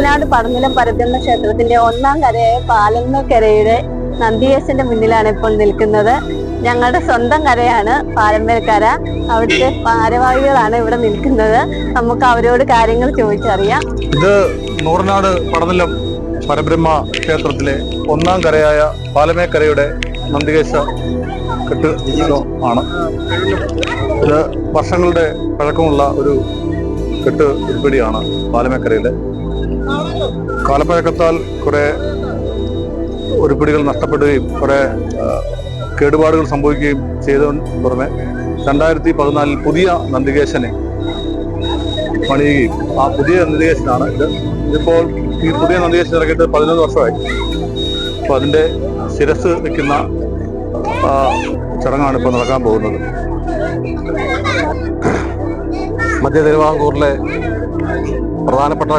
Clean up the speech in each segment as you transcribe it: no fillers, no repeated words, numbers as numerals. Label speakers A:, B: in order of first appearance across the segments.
A: നൂറിനാട് പടനിലം പരബ്രഹ്മ ക്ഷേത്രത്തിന്റെ ഒന്നാം കരയായ പാലമ്മക്കരയുടെ നന്ദികേശന്റെ മുന്നിലാണ് ഇപ്പോൾ നിൽക്കുന്നത്. ഞങ്ങളുടെ സ്വന്തം കരയാണ് പാലമ്മക്കര. അവിടുത്തെ ഭാരവാഹികളാണ് ഇവിടെ നിൽക്കുന്നത്. നമുക്ക് അവരോട് കാര്യങ്ങൾ ചോദിച്ചറിയാം.
B: ഇത് നൂറിനാട് പടനിലം പരബ്രഹ്മ ക്ഷേത്രത്തിലെ ഒന്നാം കരയായ പാലമേക്കരയുടെ നന്ദികേശ കെട്ട് ആണ്. ഇത് വർഷങ്ങളുടെ പഴക്കമുള്ള ഒരു കെട്ട് ഉരുപ്പടിയാണ് പാലമേക്കരയിലെ. കാലപ്പഴക്കത്താൽ കുറെ ഉരുപ്പടികൾ നഷ്ടപ്പെടുകയും കുറെ കേടുപാടുകൾ സംഭവിക്കുകയും ചെയ്തതിന് പുറമെ 2014 പുതിയ നന്ദികേശനെ പണിയുകയും ആ പുതിയ നന്ദികേശനാണ് ഇത്. ഇതിപ്പോൾ ഈ പുതിയ നന്ദികേശൻ ഇറക്കിയിട്ട് 11 വർഷമായി. അപ്പോൾ അതിൻ്റെ ശിരസ് വയ്ക്കുന്ന ചടങ്ങാണ് ഇപ്പോൾ നടക്കാൻ പോകുന്നത്. മധ്യ തിരുവിതാംകൂറിലെ പ്രധാനപ്പെട്ട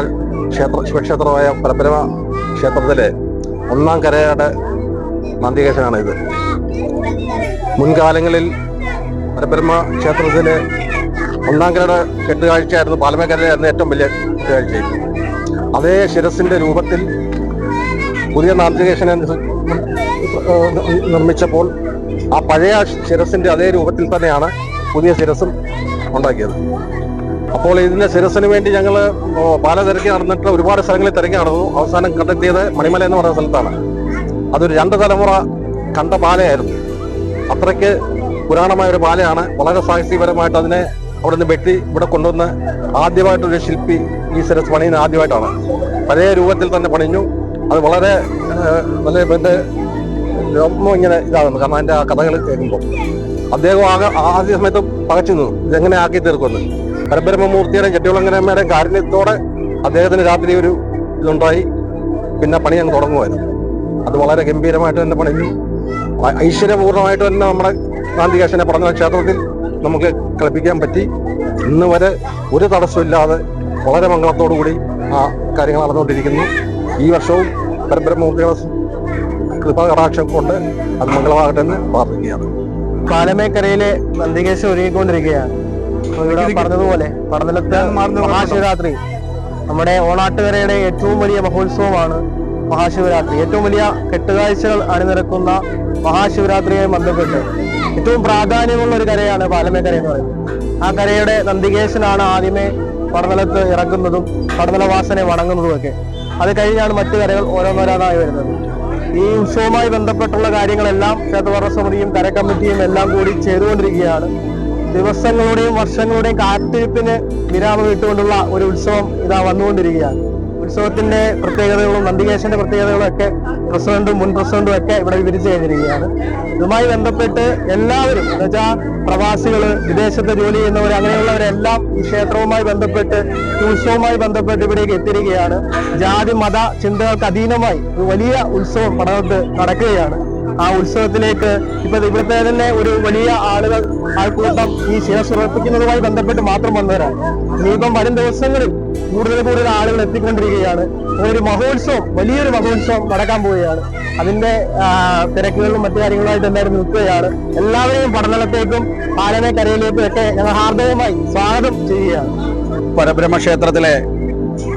B: ശിവക്ഷേത്രമായ പരബ്രഹ്മ ക്ഷേത്രത്തിലെ ഒന്നാം കരയുടെ നന്ദികേശനാണ് ഇത്. മുൻകാലങ്ങളിൽ പരബ്രഹ്മ ക്ഷേത്രത്തിലെ ഒന്നാം കരയുടെ കെട്ടുകാഴ്ചയായിരുന്നു പാലമേക്കരയിലായിരുന്നു ഏറ്റവും വലിയ കെട്ടുകാഴ്ചയും. അതേ ശിരസിന്റെ രൂപത്തിൽ പുതിയ നന്ദികേശനെ നിർമ്മിച്ചപ്പോൾ ആ പഴയ ശിരസിന്റെ അതേ രൂപത്തിൽ തന്നെയാണ് പുതിയ ശിരസും ഉണ്ടാക്കിയത്. അപ്പോൾ ഇതിന്റെ ശിരസിന് വേണ്ടി ഞങ്ങൾ പാല തിരക്കി നടന്നിട്ട് ഒരുപാട് സ്ഥലങ്ങളിൽ തിരക്കി നടന്നു. അവസാനം കണ്ടെത്തിയത് മണിമല എന്ന് പറയുന്ന സ്ഥലത്താണ്. അതൊരു 2 തലമുറ കണ്ട പാലയായിരുന്നു. അത്രയ്ക്ക് പുരാണമായ ഒരു പാലയാണ്. വളരെ സാഹസികപരമായിട്ട് അതിനെ അവിടെ നിന്ന് വെട്ടി ഇവിടെ കൊണ്ടുവന്ന് ആദ്യമായിട്ടൊരു ശില്പി ഈ ശിരസ് പണിയുന്ന ആദ്യമായിട്ടാണ്. പഴയ രൂപത്തിൽ തന്നെ പണിഞ്ഞു. അത് വളരെ എൻ്റെ ഇങ്ങനെ ഇതാകുന്നു. കാരണം അതിൻ്റെ ആ കഥകൾ കേൾക്കുമ്പോൾ അദ്ദേഹം ആദ്യ സമയത്ത് പകച്ചു നിന്നു, ഇതെങ്ങനെ ആക്കി തീർക്കുമെന്ന്. പരബ്രഹ്മമൂർത്തിയുടെയും ചെട്ടികുളങ്ങരമ്മയുടെയും കാരുണ്യത്തോടെ അദ്ദേഹത്തിന് രാത്രി ഒരു ഇതുണ്ടായി. പിന്നെ പണി അങ്ങ് തുടങ്ങുമായിരുന്നു. അത് വളരെ ഗംഭീരമായിട്ട് തന്നെ പണിഞ്ഞു. ഐശ്വര്യപൂർണ്ണമായിട്ട് തന്നെ നമ്മുടെ നന്ദികേശനെ പടനിലം ക്ഷേത്രത്തിൽ നമുക്ക് കളിപ്പിക്കാൻ പറ്റി. ഇന്ന് വരെ ഒരു തടസ്സമില്ലാതെ വളരെ മംഗളത്തോടു കൂടി ആ കാര്യങ്ങൾ നടന്നുകൊണ്ടിരിക്കുന്നു. ഈ വർഷവും പരബ്രഹ്മമൂർത്തിയുടെ കൃപാകടാക്ഷം കൊണ്ട് അത് മംഗളമാകട്ടെ എന്ന് പ്രാർത്ഥിക്കുകയാണ്.
C: പാലമേക്കരയിലെ നന്ദികേശം ഒരുങ്ങിക്കൊണ്ടിരിക്കുകയാണ്. ഇവിടെ പറഞ്ഞതുപോലെ പടനിലത്ത് മഹാശിവരാത്രി നമ്മുടെ ഓണാട്ടുകരയുടെ ഏറ്റവും വലിയ മഹോത്സവമാണ് മഹാശിവരാത്രി. ഏറ്റവും വലിയ കെട്ടുകാഴ്ചകൾ അണിനിരക്കുന്ന മഹാശിവരാത്രിയുമായി ബന്ധപ്പെട്ട് ഏറ്റവും പ്രാധാന്യമുള്ള ഒരു കരയാണ് പാലമേക്കര എന്ന് പറയുന്നത്. ആ കരയുടെ നന്ദികേശനാണ് ആദ്യമേ പടനിലത്ത് ഇറക്കുന്നതും പടനിലവാസനെ വണങ്ങുന്നതുമൊക്കെ. അത് കഴിഞ്ഞാണ് മറ്റു കരകൾ ഓരോന്നോരോന്നായി വരുന്നത്. ഈ ഉത്സവവുമായി ബന്ധപ്പെട്ടുള്ള കാര്യങ്ങളെല്ലാം ക്ഷേത്രഭരണ സമിതിയും കര കമ്മിറ്റിയും എല്ലാം കൂടി ചെയ്തുകൊണ്ടിരിക്കുകയാണ്. ദിവസങ്ങളുടെയും വർഷങ്ങളുടെയും കാത്തിരിപ്പിന് വിരാമം ഇട്ടുകൊണ്ടുള്ള ഒരു ഉത്സവം ഇതാ വന്നുകൊണ്ടിരിക്കുകയാണ്. ഉത്സവത്തിന്റെ പ്രത്യേകതകളും നന്ദികേശന്റെ പ്രത്യേകതകളും ഒക്കെ പ്രസിഡന്റും മുൻ പ്രസിഡന്റും ഒക്കെ ഇവിടെ വിവരിച്ചു കഴിഞ്ഞിരിക്കുകയാണ്. ഇതുമായി ബന്ധപ്പെട്ട് എല്ലാവരും എന്നുവെച്ചാൽ പ്രവാസികള്, വിദേശത്ത് ജോലി ചെയ്യുന്നവർ, അങ്ങനെയുള്ളവരെല്ലാം ഈ ക്ഷേത്രവുമായി ബന്ധപ്പെട്ട് ഈ ഉത്സവവുമായി ബന്ധപ്പെട്ട് ഇവിടേക്ക് എത്തിയിരിക്കുകയാണ്. ജാതി മത ചിന്തകൾക്ക് അധീനമായി ഒരു വലിയ ഉത്സവം പടനത്ത് നടക്കുകയാണ്. ആ ഉത്സവത്തിലേക്ക് ഇവിടുത്തെ തന്നെ ഒരു വലിയ ആൾക്കൂട്ടം ഈ ശിരസുറപ്പിക്കുന്നതുമായി ബന്ധപ്പെട്ട് മാത്രം വന്നവരാണ്. ഇനിയിപ്പം വരും ദിവസങ്ങളിൽ കൂടുതൽ ആളുകൾ എത്തിക്കൊണ്ടിരിക്കുകയാണ്. ഒരു മഹോത്സവം, വലിയൊരു മഹോത്സവം നടക്കാൻ പോവുകയാണ്. അതിന്റെ തിരക്കുകളിലും മറ്റു കാര്യങ്ങളുമായിട്ട് എല്ലാവരും നിൽക്കുകയാണ്. എല്ലാവരെയും പടനിലത്തേക്കും പാലമേക്കരയിലേക്കും ഒക്കെ ഞങ്ങൾ ഹാർദവമായി സ്വാഗതം ചെയ്യുകയാണ്.
D: പരബ്രഹ്മ ക്ഷേത്രത്തിലെ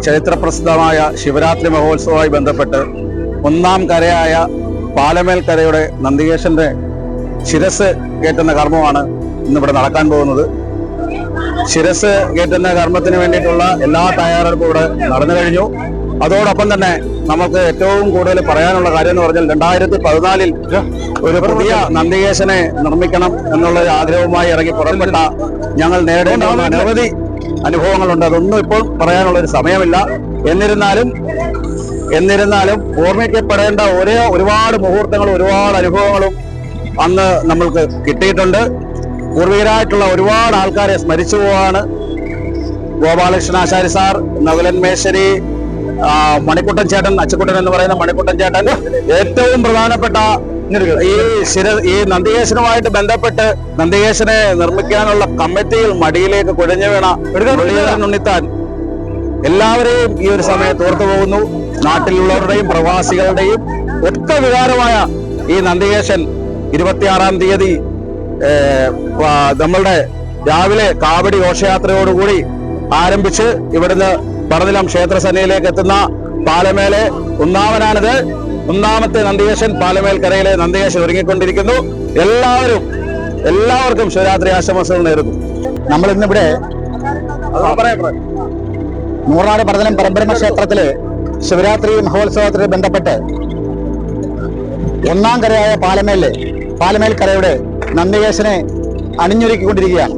D: ചരിത്രപ്രസിദ്ധമായ ശിവരാത്രി മഹോത്സവവുമായി ബന്ധപ്പെട്ട് ഒന്നാം കരയായ പാലമേൽക്കരയുടെ നന്ദികേശന്റെ ശിരസ് കയറ്റുന്ന കർമ്മമാണ് ഇന്നിവിടെ നടക്കാൻ പോകുന്നത്. ശിരസ് കയറ്റുന്ന കർമ്മത്തിന് വേണ്ടിയിട്ടുള്ള എല്ലാ തയ്യാറെടുപ്പും ഇവിടെ നടന്നു കഴിഞ്ഞു. അതോടൊപ്പം തന്നെ നമുക്ക് ഏറ്റവും കൂടുതൽ പറയാനുള്ള കാര്യം എന്ന് പറഞ്ഞാൽ 2014 ഒരു പുതിയ നന്ദികേശനെ നിർമ്മിക്കണം എന്നുള്ള ആഗ്രഹവുമായി ഇറങ്ങി പുറപ്പെട്ട ഞങ്ങൾ നേടേണ്ട അനവധി അനുഭവങ്ങളുണ്ട്. അതൊന്നും ഇപ്പോൾ പറയാനുള്ള ഒരു സമയമില്ല. എന്നിരുന്നാലും ഓർമ്മിക്കപ്പെടേണ്ട ഒരുപാട് മുഹൂർത്തങ്ങളും ഒരുപാട് അനുഭവങ്ങളും അന്ന് നമ്മൾക്ക് കിട്ടിയിട്ടുണ്ട്. പൂർവികരായിട്ടുള്ള ഒരുപാട് ആൾക്കാരെ സ്മരിച്ചു പോവാണ്. ഗോപാലകൃഷ്ണാചാരി സാർ, നകുലൻ മേശ്വരി, മണിക്കുട്ടൻ ചേട്ടൻ, അച്ചക്കുട്ടൻ എന്ന് പറയുന്ന മണിക്കുട്ടൻ ചേട്ടൻ, ഏറ്റവും പ്രധാനപ്പെട്ട ഈ നന്ദികേശനുമായിട്ട് ബന്ധപ്പെട്ട് നന്ദികേശനെ നിർമ്മിക്കാനുള്ള കമ്മിറ്റിയിൽ മടിയിലേക്ക് കുഴഞ്ഞു വീണ ഉണ്ണിത്താൻ എല്ലാവരെയും ഈ ഒരു സമയത്ത് ഓർത്തു പോകുന്നു. നാട്ടിലുള്ളവരുടെയും പ്രവാസികളുടെയും ഒക്കെ വികാരമായ ഈ നന്ദികേശൻ 26-ാം തീയതി നമ്മളുടെ രാവിലെ കാവടി ഘോഷയാത്രയോടുകൂടി ആരംഭിച്ച് ഇവിടുന്ന് പടനിലം ക്ഷേത്രസന്നിധിയിലേക്ക് എത്തുന്ന പാലമേലെ ഒന്നാമനാണിത്. ഒന്നാമത്തെ നന്ദികേശൻ പാലമേൽക്കരയിലെ നന്ദികേശൻ ഒരുങ്ങിക്കൊണ്ടിരിക്കുന്നു. എല്ലാവർക്കും ശിവരാത്രി ആശംസകൾ നേരുന്നു.
E: നമ്മൾ ഇന്നിവിടെ നൂറാട് പടനിലം പരബ്രഹ്മ ക്ഷേത്രത്തിലെ ശിവരാത്രി മഹോത്സവത്തിൽ ബന്ധപ്പെട്ട് ഒന്നാം കരയായ പാലമേൽക്കരയുടെ നന്ദികേശനെ അണിഞ്ഞൊരുക്കിക്കൊണ്ടിരിക്കുകയാണ്.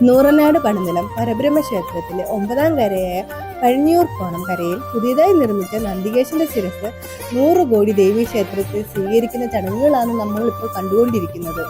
F: നൂറനാട് പടനിലം പരബ്രഹ്മ ക്ഷേത്രത്തിലെ 9ാം കരയായ പഴഞ്ഞിയൂർക്കോണം കരയിൽ പുതിയതായി നിർമ്മിച്ച നന്ദികേശന്റെ ശിരസ് 100 കോടി ദേവീക്ഷേത്രത്തിൽ സ്വീകരിക്കുന്ന ചടങ്ങുകളാണ് നമ്മൾ ഇപ്പോൾ കണ്ടുകൊണ്ടിരിക്കുന്നത്.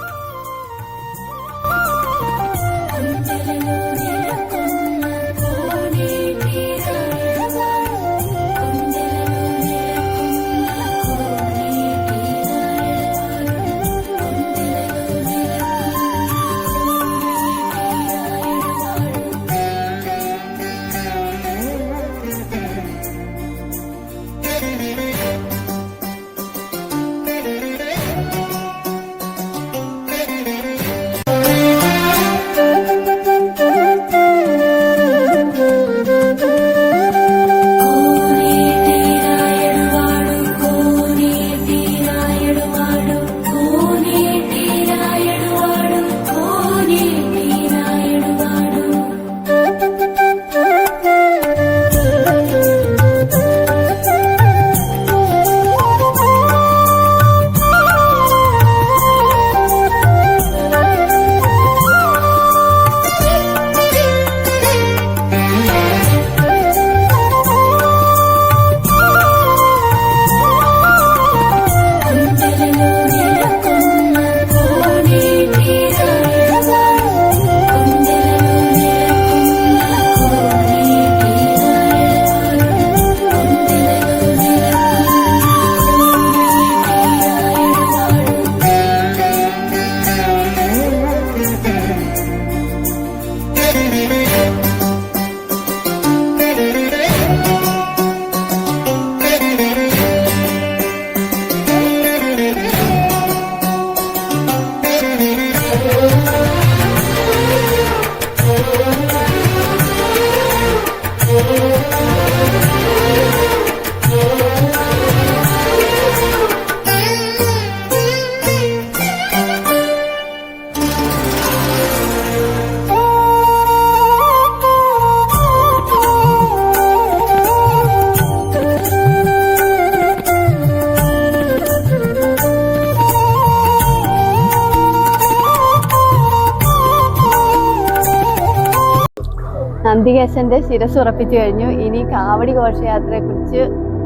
A: നന്ദികേശന്റെ ശിരസ് ഉറപ്പിച്ചു കഴിഞ്ഞു. ഇനി കാവടി ഘോഷയാത്രയെ കുറിച്ച്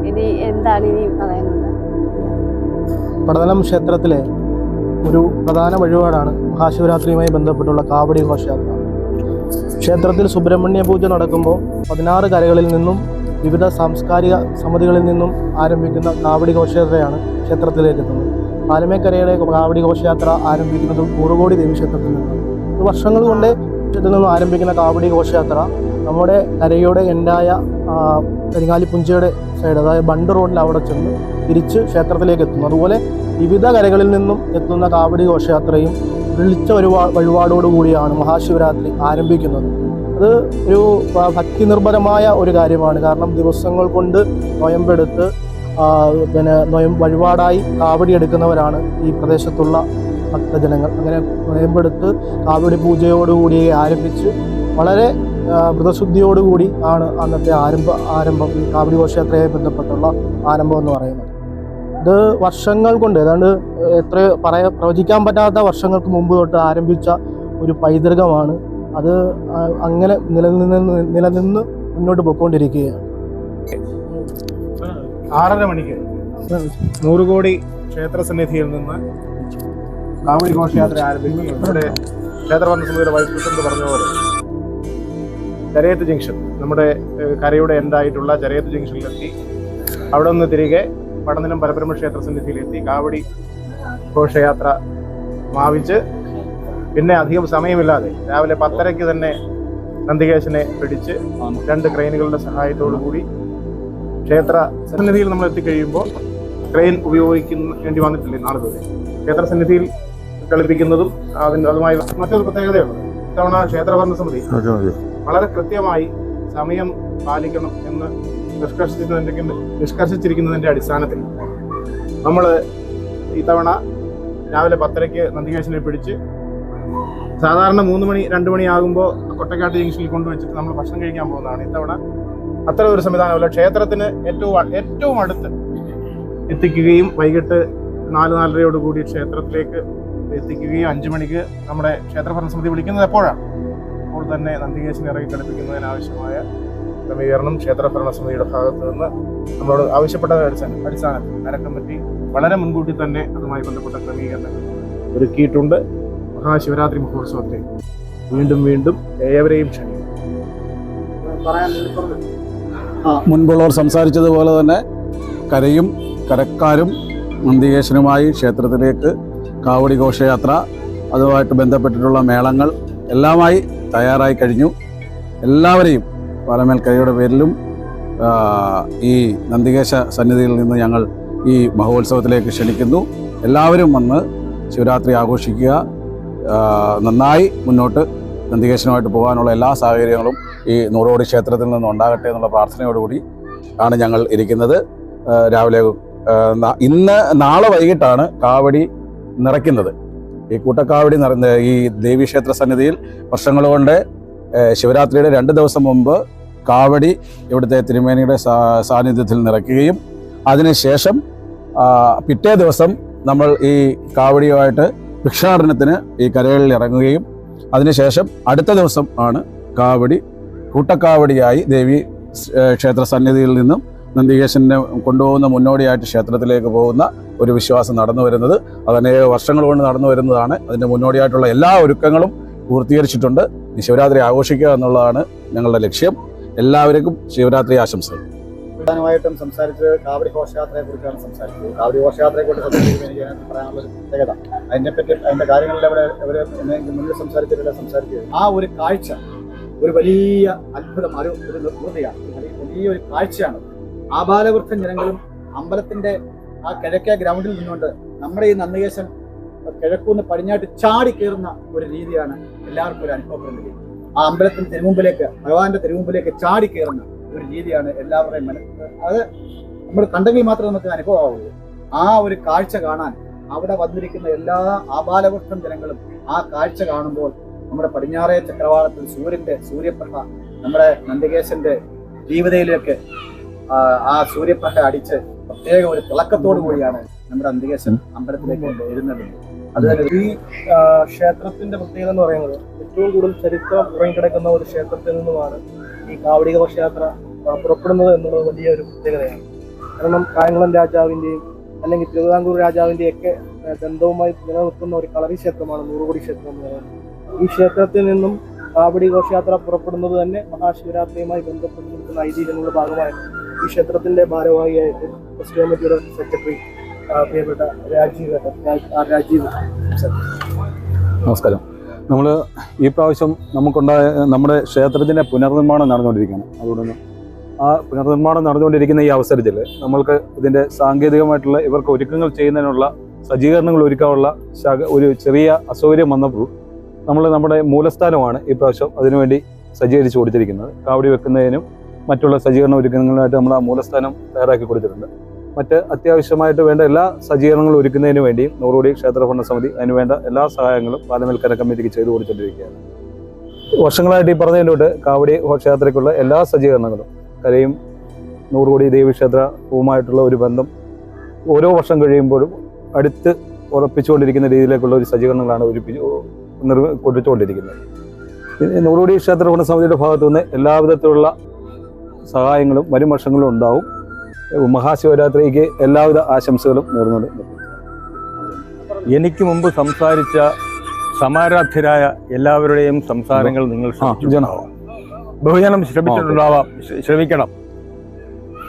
A: ഇനി എന്താണ് ഇനി പറയുന്നത്?
C: പടനിലം ക്ഷേത്രത്തിലെ ഒരു പ്രധാന വഴിപാടാണ് മഹാശിവരാത്രിയുമായി ബന്ധപ്പെട്ടുള്ള കാവടി ഘോഷയാത്ര. ക്ഷേത്രത്തിൽ സുബ്രഹ്മണ്യ പൂജ നടക്കുമ്പോൾ 16 കരകളിൽ നിന്നും വിവിധ സാംസ്കാരിക സമിതികളിൽ നിന്നും ആരംഭിക്കുന്ന കാവടി ഘോഷയാത്രയാണ് ക്ഷേത്രത്തിലേക്ക് എത്തുന്നത്. പാലമേക്കരയുടെ കാവടി ഘോഷയാത്ര ആരംഭിക്കുന്നത് കൂറുകോടി ദേവീക്ഷേത്രത്തിൽ നിന്നാണ്. വർഷങ്ങൾ കൊണ്ട് ക്ഷേത്രത്തിൽ നിന്നും ആരംഭിക്കുന്ന കാവടി ഘോഷയാത്ര നമ്മുടെ കരയുടെ എൻഡായ കരിങ്ങാലിപ്പുഞ്ചയുടെ സൈഡ്, അതായത് ബണ്ട് റോഡിൽ അവിടെ ചെന്ന് തിരിച്ച് ക്ഷേത്രത്തിലേക്ക് എത്തുന്നു. അതുപോലെ വിവിധ കരകളിൽ നിന്നും എത്തുന്ന കാവടി ഘോഷയാത്രയും വിളിച്ച ഒരു വഴിപാടോടുകൂടിയാണ് മഹാശിവരാത്രി ആരംഭിക്കുന്നത്. അത് ഒരു ഭക്തി നിർഭരമായ ഒരു കാര്യമാണ്. കാരണം ദിവസങ്ങൾ കൊണ്ട് നൊയമ്പെടുത്ത് വഴിപാടായി കാവടി എടുക്കുന്നവരാണ് ഈ പ്രദേശത്തുള്ള ഭക്തജനങ്ങൾ. അങ്ങനെ നൊയമ്പെടുത്ത് കാവടി പൂജയോടുകൂടി ആരംഭിച്ച് വളരെ വ്രതശുദ്ധിയോടുകൂടി ആണ് അന്നത്തെ ആരംഭം ഈ കാവടി ഘോഷയാത്രയെ ബന്ധപ്പെട്ടുള്ള ആരംഭം എന്ന് പറയുന്നത്. ഇത് വർഷങ്ങൾ കൊണ്ട് ഏതാണ്ട് പ്രവചിക്കാൻ പറ്റാത്ത വർഷങ്ങൾക്ക് മുമ്പ് തൊട്ട് ആരംഭിച്ച ഒരു പൈതൃകമാണ്. അത് അങ്ങനെ നിലനിന്ന് മുന്നോട്ട് പോയിക്കൊണ്ടിരിക്കുകയാണ്.
G: 6:30 മണിക്ക് 100 കോടി ക്ഷേത്രസന്നിധിയിൽ നിന്ന് കാവടി ഘോഷയാത്ര ആരംഭിക്കും. നമ്മുടെ ക്ഷേത്രഭരണസമിതിയുടെ വൈസ് പ്രസിഡന്റ് പറഞ്ഞ പോലെ ചരയത്ത് ജംഗ്ഷൻ, നമ്മുടെ കരയുടെ എൻഡായിട്ടുള്ള ചരയത്ത് ജംഗ്ഷനിലെത്തി അവിടെ നിന്ന് തിരികെ പടനിലം പരബ്രഹ്മ ക്ഷേത്ര സന്നിധിയിലെത്തി കാവടി ഘോഷയാത്ര സമാപിച്ച് പിന്നെ അധികം സമയമില്ലാതെ രാവിലെ 10:30 തന്നെ നന്ദികേശനെ പിടിച്ച് 2 ക്രെയിനുകളുടെ സഹായത്തോടു കൂടി ക്ഷേത്ര സന്നിധിയിൽ നമ്മൾ എത്തിക്കഴിയുമ്പോൾ ക്രെയിൻ ഉപയോഗിക്കേണ്ടി വന്നിട്ടില്ല നാളുകളിൽ. ക്ഷേത്ര സന്നിധിയിൽ കളിപ്പിക്കുന്നതും അതുമായി മറ്റൊരു പ്രത്യേകതയുള്ളത്, ഇത്തവണ ക്ഷേത്രഭരണസമിതി വളരെ കൃത്യമായി സമയം പാലിക്കണം എന്ന് നിഷ്കർഷിച്ചിരിക്കുന്നതിൻ്റെ അടിസ്ഥാനത്തിൽ നമ്മൾ ഇത്തവണ രാവിലെ 10:30 നന്ദികേശനെ പിടിച്ച് സാധാരണ 3 മണി 2 മണിയാകുമ്പോൾ കൊട്ടക്കാട്ട് ജംഗ്ഷനിൽ കൊണ്ടുവച്ചിട്ട് നമ്മൾ ഭക്ഷണം കഴിക്കാൻ പോകുന്നതാണ്. ഇത്തവണ അത്ര ഒരു സംവിധാനമല്ല. ക്ഷേത്രത്തിന് ഏറ്റവും അടുത്ത് എത്തിക്കുകയും വൈകിട്ട് 4-4:30 കൂടി ക്ഷേത്രത്തിലേക്ക് എത്തിക്കുകയും 5 മണിക്ക് നമ്മുടെ ക്ഷേത്ര ഭരണസമിതി വിളിക്കുന്നത് എപ്പോഴാണ്? അപ്പോൾ തന്നെ നന്ദികേശനെ ഇറങ്ങി കളിപ്പിക്കുന്നതിനാവശ്യമായ ക്രമീകരണം ക്ഷേത്ര ഭരണസമിതിയുടെ ഭാഗത്ത് നിന്ന് നമ്മളോട് ആവശ്യപ്പെട്ട അടിസ്ഥാനത്തിൽ കരക്കമ്മിറ്റി വളരെ മുൻകൂട്ടി തന്നെ അതുമായി ബന്ധപ്പെട്ട ക്രമീകരണങ്ങൾ ഒരുക്കിയിട്ടുണ്ട്. മഹാശിവരാത്രി മഹോത്സവത്തെ വീണ്ടും വീണ്ടും ഏവരെയും ക്ഷണിക്കും.
D: മുൻപുള്ളവർ സംസാരിച്ചതുപോലെ തന്നെ കരയും കരക്കാരും നന്ദികേശനുമായി ക്ഷേത്രത്തിലേക്ക് കാവടി ഘോഷയാത്ര അതുമായിട്ട് ബന്ധപ്പെട്ടിട്ടുള്ള മേളങ്ങൾ എല്ലാമായി തയ്യാറായി കഴിഞ്ഞു. എല്ലാവരെയും പാലമേൽക്കരയുടെ പേരിലും ഈ നന്ദികേശ സന്നിധിയിൽ നിന്ന് ഞങ്ങൾ ഈ മഹോത്സവത്തിലേക്ക് ക്ഷണിക്കുന്നു. എല്ലാവരും വന്ന് ശിവരാത്രി ആഘോഷിക്കുക. നന്നായി മുന്നോട്ട് നന്ദികേശനുമായിട്ട് പോകാനുള്ള എല്ലാ സാഹചര്യങ്ങളും ഈ നൂറോടി ക്ഷേത്രത്തിൽ നിന്ന് ഉണ്ടാകട്ടെ എന്നുള്ള പ്രാർത്ഥനയോടുകൂടി ആണ് ഞങ്ങൾ ഇരിക്കുന്നത്. രാവിലെ നാളെ വൈകിട്ടാണ് കാവടി നിറയ്ക്കുന്നത്. ഈ കൂട്ടക്കാവടി നിറഞ്ഞ ഈ ദേവീക്ഷേത്ര സന്നിധിയിൽ വർഷങ്ങൾ കൊണ്ട് ശിവരാത്രിയുടെ 2 ദിവസം മുമ്പ് കാവടി ഇവിടുത്തെ തിരുമേനിയുടെ സാന്നിധ്യത്തിൽ നിറയ്ക്കുകയും അതിനുശേഷം പിറ്റേ ദിവസം നമ്മൾ ഈ കാവടിയുമായിട്ട് ഭിക്ഷാടനത്തിന് ഈ കരകളിൽ ഇറങ്ങുകയും അതിനുശേഷം അടുത്ത ദിവസം ആണ് കാവടി കൂട്ടക്കാവടിയായി ദേവി ക്ഷേത്ര സന്നിധിയിൽ നിന്നും നന്ദികേശനെ കൊണ്ടുപോകുന്ന മുന്നോടിയായിട്ട് ക്ഷേത്രത്തിലേക്ക് പോകുന്ന ഒരു വിശ്വാസം നടന്നു വരുന്നത്. അതനേക വർഷങ്ങൾ കൊണ്ട് നടന്നു വരുന്നതാണ്. അതിൻ്റെ മുന്നോടിയായിട്ടുള്ള എല്ലാ ഒരുക്കങ്ങളും പൂർത്തീകരിച്ചിട്ടുണ്ട്. ഈ ശിവരാത്രി ആഘോഷിക്കുക എന്നുള്ളതാണ് ഞങ്ങളുടെ ലക്ഷ്യം. എല്ലാവർക്കും ശിവരാത്രി ആശംസകൾ.
E: പ്രധാനമായിട്ടും സംസാരിച്ചത് കാവടി ഘോഷയാത്രയെ കുറിച്ചാണ് സംസാരിച്ചത്. കാവടി ഘോഷയാത്രയെ കൊണ്ട് എനിക്ക് പറയാനുള്ള ഒരു പ്രത്യേകത, അതിനെപ്പറ്റി അതിന്റെ കാര്യങ്ങളിൽ അവര് മുന്നിൽ സംസാരിച്ചത് ആ ഒരു കാഴ്ച ഒരു വലിയ അത്ഭുതം, ഒരു നിർവൃതിയാണ്, വലിയൊരു കാഴ്ചയാണ്. ആബാലവൃദ്ധം ജനങ്ങളും അമ്പലത്തിന്റെ ആ കിഴക്കേ ഗ്രൗണ്ടിൽ നിന്നുകൊണ്ട് നമ്മുടെ ഈ നന്ദികേശൻ കിഴക്കൂന്ന് പടിഞ്ഞാട്ട് ചാടി കയറുന്ന ഒരു രീതിയാണ് എല്ലാവർക്കും ഒരു അനുഭവപ്പെടുന്നത്. ആ അമ്പലത്തിന്റെ തിരുമുമ്പിലേക്ക്, ഭഗവാന്റെ തിരുമുമ്പിലേക്ക് ചാടി കയറുന്ന ഒരു രീതിയാണ് എല്ലാവരുടെയും അത് നമ്മൾ കണ്ടെങ്കിൽ മാത്രമേ നമുക്ക് അനുഭവമാവുള്ളൂ. ആ ഒരു കാഴ്ച കാണാൻ അവിടെ വന്നിരിക്കുന്ന എല്ലാ ആബാലവൃദ്ധം ജനങ്ങളും ആ കാഴ്ച കാണുമ്പോൾ നമ്മുടെ പടിഞ്ഞാറേ ചക്രവാളത്തിൽ സൂര്യപ്രഭ നമ്മുടെ നന്ദികേശന്റെ ജീവിതയിലേക്ക് ആ സൂര്യപ്രഭ അടിച്ച് പ്രത്യേക ഒരു തിളക്കത്തോടു കൂടിയാണ് നമ്മുടെ നന്ദികേശൻ അമ്പലത്തിലേക്ക് വരുന്നത്.
C: അത് ഈ ക്ഷേത്രത്തിന്റെ പ്രത്യേകത എന്ന് പറയുന്നത് ഏറ്റവും കൂടുതൽ ചരിത്രം ഉറങ്ങിക്കിടക്കുന്ന ഒരു ക്ഷേത്രത്തിൽ നിന്നുമാണ് ഈ കാവടി ഘോഷയാത്ര പുറപ്പെടുന്നത് എന്നുള്ളത് വലിയൊരു പ്രത്യേകതയാണ്. കാരണം കായംകുളം രാജാവിന്റെയും അല്ലെങ്കിൽ തിരുവിതാംകൂർ രാജാവിന്റെയും ഒക്കെ ബന്ധവുമായി നിലനിൽക്കുന്ന ഒരു കളരി ക്ഷേത്രമാണ് നൂറുകോടി ക്ഷേത്രം എന്ന് പറയുന്നത്. ഈ ക്ഷേത്രത്തിൽ നിന്നും കാവടി ഘോഷയാത്ര പുറപ്പെടുന്നത് തന്നെ മഹാശിവരാത്രിയുമായി ബന്ധപ്പെട്ട് നിൽക്കുന്ന ഐതിഹ്യങ്ങളുടെ ഭാഗമായിട്ട് ഈ ക്ഷേത്രത്തിന്റെ ഭാരവാഹിയായിട്ട് ട്രസ്റ്റ് കമ്മിറ്റിയുടെ സെക്രട്ടറി പ്രിയപ്പെട്ട രാജീവ്.
D: നമസ്കാരം. നമ്മൾ ഈ പ്രാവശ്യം നമ്മുടെ ക്ഷേത്രത്തിൻ്റെ പുനർനിർമ്മാണം നടന്നുകൊണ്ടിരിക്കുകയാണ്. അതുകൊണ്ട് ആ പുനർനിർമ്മാണം നടന്നുകൊണ്ടിരിക്കുന്ന ഈ അവസരത്തിൽ നമ്മൾക്ക് ഇതിൻ്റെ സാങ്കേതികമായിട്ടുള്ള ഇവർക്ക് ഒരുക്കങ്ങൾ ചെയ്യുന്നതിനുള്ള സജ്ജീകരണങ്ങൾ ഒരുക്കാനുള്ള ഒരു ചെറിയ അസൗകര്യം വന്നപ്പോൾ നമ്മുടെ മൂലസ്ഥാനമാണ് ഈ പ്രാവശ്യം അതിനുവേണ്ടി സജ്ജീകരിച്ച് കൊടുത്തിരിക്കുന്നത്. കാവടി വെക്കുന്നതിനും മറ്റുള്ള സജ്ജീകരണ ഒരുക്കങ്ങളുമായിട്ട് നമ്മൾ ആ മൂലസ്ഥാനം തയ്യാറാക്കി കൊടുത്തിട്ടുണ്ട്. മറ്റ് അത്യാവശ്യമായിട്ട് വേണ്ട എല്ലാ സജ്ജീകരണങ്ങളും ഒരുക്കുന്നതിന് വേണ്ടിയും നൂറുകോടി ക്ഷേത്ര ഭരണസമിതി അതിനുവേണ്ട എല്ലാ സഹായങ്ങളും പാലമേൽക്കര കമ്മിറ്റിക്ക് ചെയ്തു കൊടുത്തുകൊണ്ടിരിക്കുകയാണ്. വർഷങ്ങളായിട്ട് ഈ പറഞ്ഞതിലോട്ട് കാവടി ഘോഷയാത്രയ്ക്കുള്ള എല്ലാ സജ്ജീകരണങ്ങളും കരയും നൂറുകോടി ദേവീക്ഷേത്രവുമായിട്ടുള്ള ഒരു ബന്ധം ഓരോ വർഷം കഴിയുമ്പോഴും അടുത്ത് ഉറപ്പിച്ചുകൊണ്ടിരിക്കുന്ന രീതിയിലേക്കുള്ള ഒരു സജ്ജീകരണങ്ങളാണ് കൊടുത്തുകൊണ്ടിരിക്കുന്നത്. നൂറുകോടി ക്ഷേത്ര ഭരണസമിതിയുടെ ഭാഗത്തുനിന്ന് എല്ലാവിധത്തിലുള്ള സഹായങ്ങളും വരും വർഷങ്ങളും ഉണ്ടാവും. മഹാശിവരാത്രിക്ക് എല്ലാവിധ ആശംസകളും നേർന്നുകൊണ്ട്.
H: എനിക്ക് മുമ്പ് സംസാരിച്ച സമാരാധ്യരായ എല്ലാവരുടെയും സംസാരങ്ങൾ നിങ്ങൾ ബഹുജനം ശ്രമിക്കണം.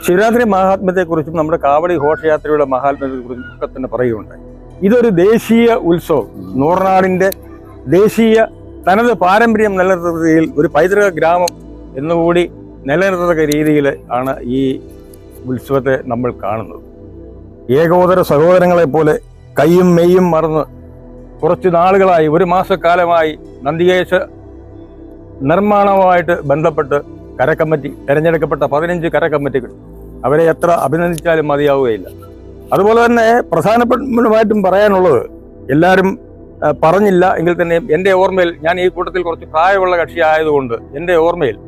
H: ശിവരാത്രി മഹാത്മ്യത്തെക്കുറിച്ചും നമ്മുടെ കാവടി ഘോഷയാത്രയുടെ മഹാത്മ്യത്തെക്കുറിച്ചും ഒക്കെ തന്നെ പറയുകയുണ്ടായി. ഇതൊരു ദേശീയ ഉത്സവം, നൂറനാടിൻ്റെ ദേശീയ തനത് പാരമ്പര്യം നിലനിർത്തുന്നതിൽ ഒരു പൈതൃക ഗ്രാമം എന്നുകൂടി നിലനിർത്തത്തക്ക രീതിയിൽ ആണ് ഈ ഉത്സവത്തെ നമ്മൾ കാണുന്നത്. ഏകോദര സഹോദരങ്ങളെപ്പോലെ കയ്യും മെയ്യും മറന്ന് കുറച്ച് നാളുകളായി, ഒരു മാസക്കാലമായി നന്ദികേശ നിർമ്മാണവുമായിട്ട് ബന്ധപ്പെട്ട് കരക്കമ്മിറ്റി തിരഞ്ഞെടുക്കപ്പെട്ട 15 കരക്കമ്മിറ്റികൾ, അവരെ എത്ര അഭിനന്ദിച്ചാലും മതിയാവുകയില്ല. അതുപോലെ തന്നെ പ്രധാനപ്പെട്ടമായിട്ടും പറയാനുള്ളത്, എല്ലാവരും പറഞ്ഞില്ല എങ്കിൽ തന്നെ എൻ്റെ ഓർമ്മയിൽ, ഞാൻ ഈ കൂട്ടത്തിൽ കുറച്ച് പ്രായമുള്ള കക്ഷി ആയതുകൊണ്ട് എൻ്റെ ഓർമ്മയിൽ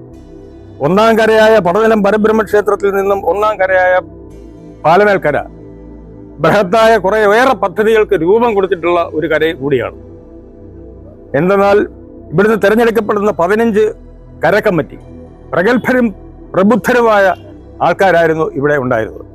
H: ഒന്നാം കരയായ പടനിലം പരബ്രഹ്മക്ഷേത്രത്തിൽ നിന്നും ഒന്നാം കരയായ പാലമേൽക്കര ബൃഹത്തായ കുറേയേറെ പദ്ധതികൾക്ക് രൂപം കൊടുത്തിട്ടുള്ള ഒരു കര കൂടിയാണ്. എന്തെന്നാൽ ഇവിടുന്ന് തിരഞ്ഞെടുക്കപ്പെടുന്ന 15 കരക്കമ്മിറ്റി പ്രഗത്ഭരും പ്രബുദ്ധരുമായ ആൾക്കാരായിരുന്നു ഇവിടെ ഉണ്ടായിരുന്നത്.